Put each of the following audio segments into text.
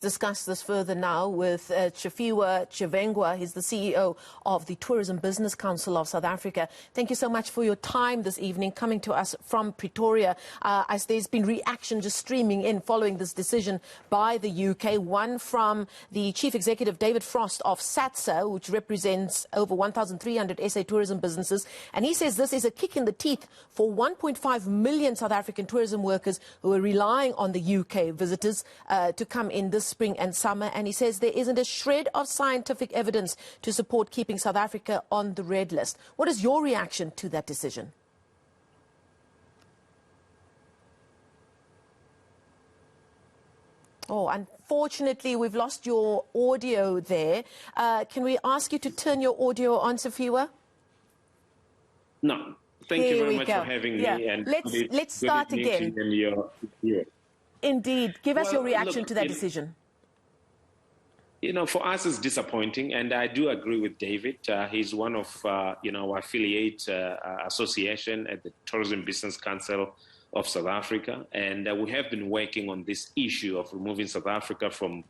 Discuss this further now with Tshifhiwa. He's the CEO of the Tourism Business Council of South Africa. Thank you so much for your time this evening, coming to us from Pretoria. As there's been reaction just streaming in following this decision by the UK, one from the Chief Executive David Frost of SATSA, which represents over 1,300 SA tourism businesses. And he says this is a kick in the teeth for 1.5 million South African tourism workers who are relying on the UK visitors to come in this spring and summer, and he says there isn't a shred of scientific evidence to support keeping South Africa on the red list. What is your reaction to that decision? Oh, unfortunately, we've lost your audio there. Can we ask you to turn your audio on, Tshifhiwa? No. Thank you very much for having me. And let's start again. Indeed. Give us your reaction to that decision. You know, for us, it's disappointing, and I do agree with David. He's one of, our affiliate association at the Tourism Business Council of South Africa, and we have been working on this issue of removing South Africa from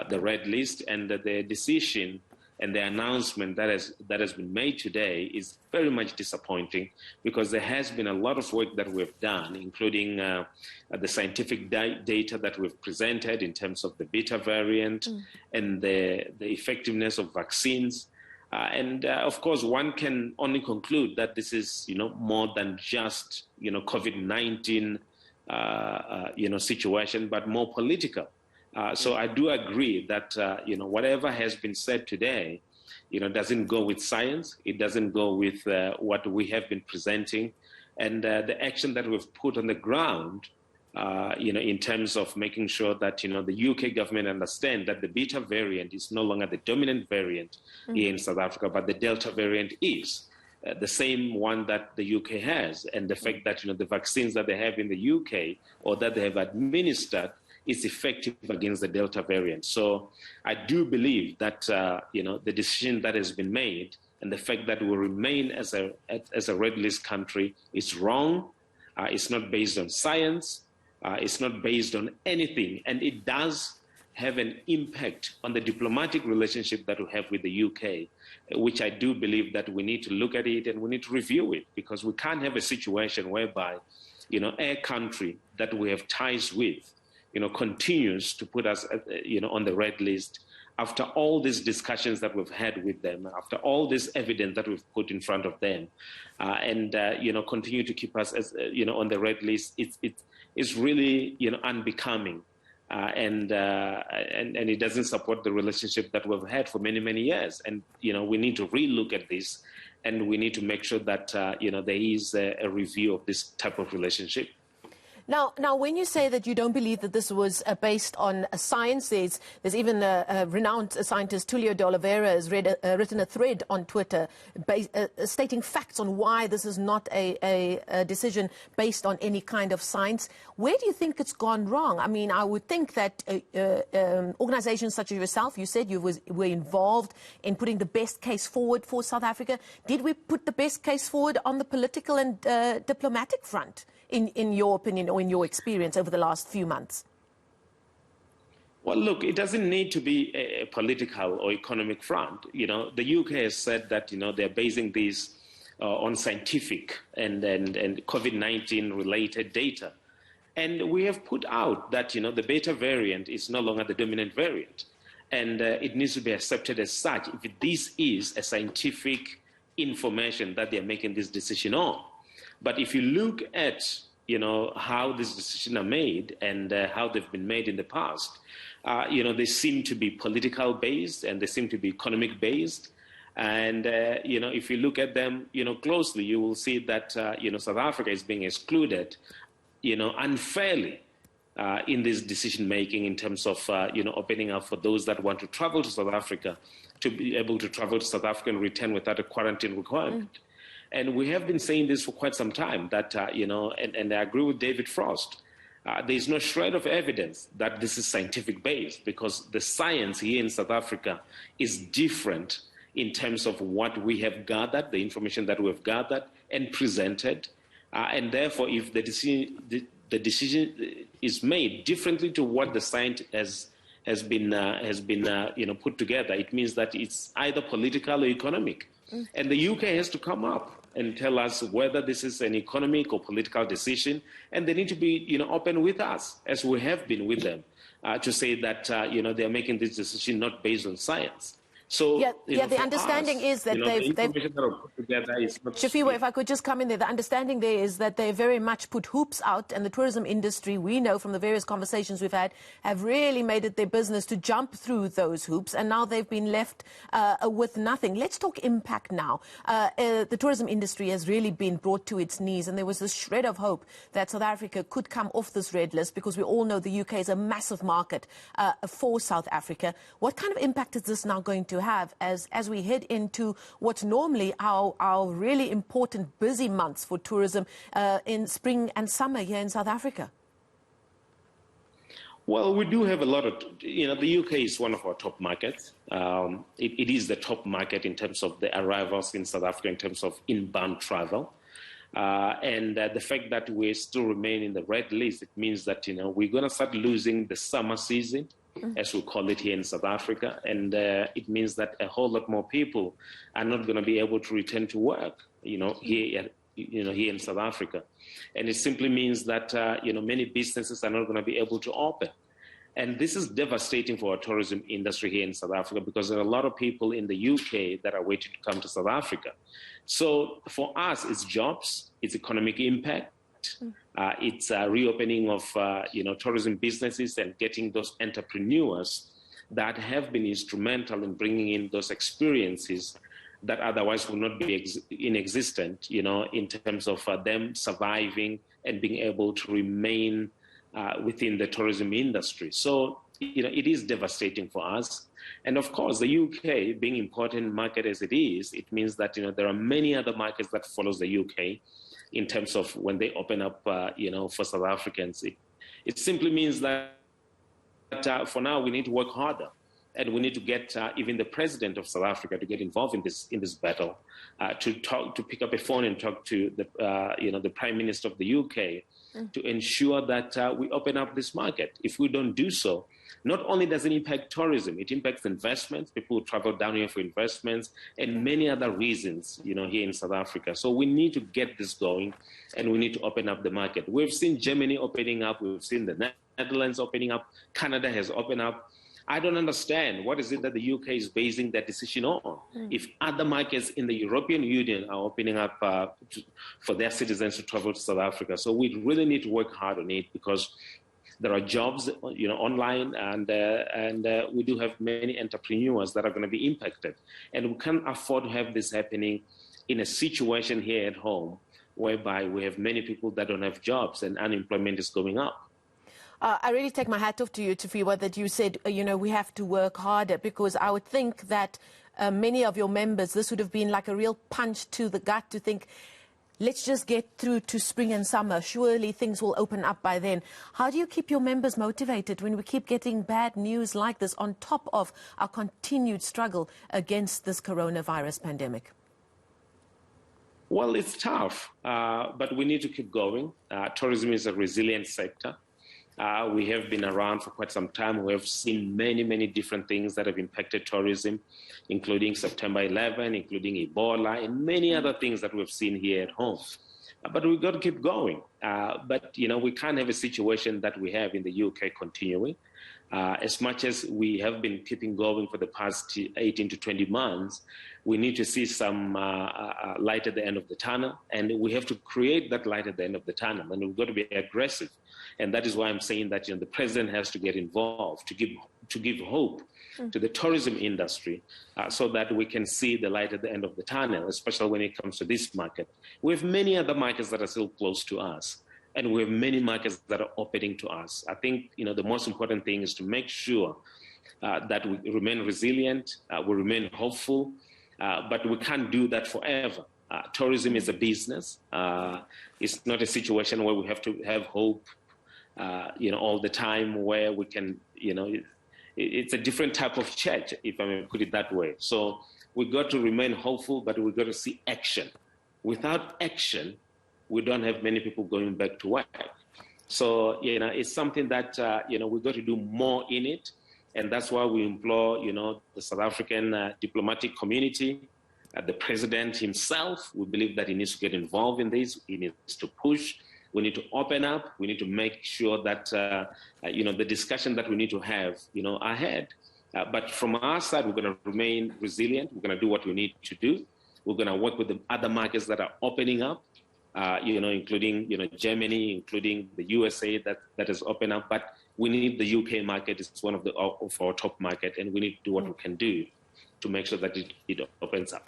the red list, and the decision and the announcement that has been made today is very much disappointing, because there has been a lot of work that we've done, including the scientific data that we've presented in terms of the beta variant and the effectiveness of vaccines. Of course, one can only conclude that this is, more than just, COVID-19, situation, but more political. So I do agree that, whatever has been said today, doesn't go with science. It doesn't go with what we have been presenting. And the action that we've put on the ground, in terms of making sure that, the UK government understand that the beta variant is no longer the dominant variant here in South Africa, but the Delta variant is. The same one that the UK has. And the fact that, the vaccines that they have in the UK or that they have administered is effective against the Delta variant. So I do believe that, the decision that has been made and the fact that we remain as a red list country is wrong. It's not based on science. It's not based on anything. And it does have an impact on the diplomatic relationship that we have with the UK, which I do believe that we need to look at it and we need to review it, because we can't have a situation whereby, a country that we have ties with, continues to put us, on the red list after all these discussions that we've had with them, after all this evidence that we've put in front of them, and continue to keep us as, on the red list. It's really, unbecoming, and it doesn't support the relationship that we've had for many, many years. And, we need to relook at this, and we need to make sure that, there is a review of this type of relationship. Now, when you say that you don't believe that this was based on science, there's even a renowned scientist, Tulio de Oliveira, has written a thread on Twitter stating facts on why this is not a decision based on any kind of science. Where do you think it's gone wrong? I mean, I would think that organizations such as yourself, you said you were involved in putting the best case forward for South Africa. Did we put the best case forward on the political and diplomatic front, in your opinion or in your experience over the last few months? Well, look, it doesn't need to be a political or economic front. The UK has said that, they're basing this on scientific and COVID-19 related data. And we have put out that, the beta variant is no longer the dominant variant. And it needs to be accepted as such if this is a scientific information that they're making this decision on. But if you look at, how these decisions are made and how they've been made in the past, they seem to be political based and they seem to be economic based. And, if you look at them, closely, you will see that, South Africa is being excluded, unfairly in this decision making in terms of, opening up for those that want to travel to South Africa to be able to travel to South Africa and return without a quarantine requirement. And we have been saying this for quite some time, that, and I agree with David Frost, there's no shred of evidence that this is scientific based, because the science here in South Africa is different in terms of what we have gathered, the information that we've gathered and presented. And therefore, if the decision is made differently to what the science put together, it means that it's either political or economic. And the UK has to come up and tell us whether this is an economic or political decision, and they need to be open with us, as we have been with them, to say that they're making this decision not based on science. So, the understanding is that the information that are put together is not. Tshifhiwa, if I could just come in there, the understanding there is that they very much put hoops out, and the tourism industry, we know from the various conversations we've had, have really made it their business to jump through those hoops, and now they've been left with nothing. Let's talk impact now. The tourism industry has really been brought to its knees, and there was this shred of hope that South Africa could come off this red list, because we all know the UK is a massive market for South Africa. What kind of impact is this now going to have as we head into what's normally our really important busy months for tourism in spring and summer here in South Africa? Well, we do have a lot of, the UK is one of our top markets. It is the top market in terms of the arrivals in South Africa, in terms of inbound travel. And the fact that we still remain in the red list, it means that, we're going to start losing the summer season, as we call it here in South Africa. And it means that a whole lot more people are not going to be able to return to work, here in South Africa. And it simply means that, many businesses are not going to be able to open. And this is devastating for our tourism industry here in South Africa, because there are a lot of people in the UK that are waiting to come to South Africa. So for us, it's jobs, it's economic impact, it's reopening of tourism businesses and getting those entrepreneurs that have been instrumental in bringing in those experiences that otherwise would not be inexistent, in terms of them surviving and being able to remain within the tourism industry. So, it is devastating for us. And of course, the UK, being important market as it is, it means that, there are many other markets that follows the UK in terms of when they open up, for South Africans. It simply means that for now, we need to work harder. And we need to get even the president of South Africa to get involved in this battle, to pick up a phone and talk to the Prime Minister of the UK to ensure that we open up this market. If we don't do so, not only does it impact tourism, it impacts investments. People who travel down here for investments and many other reasons, here in South Africa. So we need to get this going, and we need to open up the market. We've seen Germany opening up. We've seen the Netherlands opening up. Canada has opened up. I don't understand what is it that the UK is basing that decision on. If other markets in the European Union are opening up for their citizens to travel to South Africa. So we really need to work hard on it, because there are jobs, online, and we do have many entrepreneurs that are going to be impacted. And we can't afford to have this happening in a situation here at home whereby we have many people that don't have jobs and unemployment is going up. I really take my hat off to you, Tshifhiwa, that you said, we have to work harder, because I would think that many of your members, this would have been like a real punch to the gut to think, let's just get through to spring and summer. Surely things will open up by then. How do you keep your members motivated when we keep getting bad news like this on top of our continued struggle against this coronavirus pandemic? Well, it's tough, but we need to keep going. Tourism is a resilient sector. We have been around for quite some time. We have seen many, many different things that have impacted tourism, including September 11, including Ebola, and many other things that we've seen here at home. But we've got to keep going. But, we can't have a situation that we have in the UK continuing. As much as we have been keeping going for the past 18 to 20 months, we need to see some light at the end of the tunnel, and we have to create that light at the end of the tunnel, and we've got to be aggressive. And that is why I'm saying that the president has to get involved to give hope to the tourism industry, so that we can see the light at the end of the tunnel, especially when it comes to this market. We have many other markets that are still close to us, and we have many markets that are opening to us. I think the most important thing is to make sure that we remain resilient, we remain hopeful, but we can't do that forever. Tourism is a business. It's not a situation where we have to have hope all the time, where we can, it's a different type of church, if I may put it that way. So we've got to remain hopeful, but we've got to see action. Without action, we don't have many people going back to work. So, it's something that, we've got to do more in it. And that's why we implore, the South African diplomatic community, the president himself. We believe that he needs to get involved in this. He needs to push. We need to open up. We need to make sure that, the discussion that we need to have, ahead. But from our side, we're going to remain resilient. We're going to do what we need to do. We're going to work with the other markets that are opening up, including, Germany, including the USA that has opened up. But we need the UK market. It's one of our top market, and we need to do what we can do to make sure that it opens up.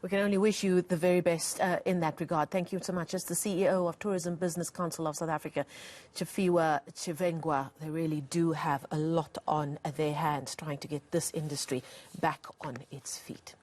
We can only wish you the very best in that regard. Thank you so much. As the CEO of Tourism Business Council of South Africa, Tshivhengwa, they really do have a lot on their hands trying to get this industry back on its feet.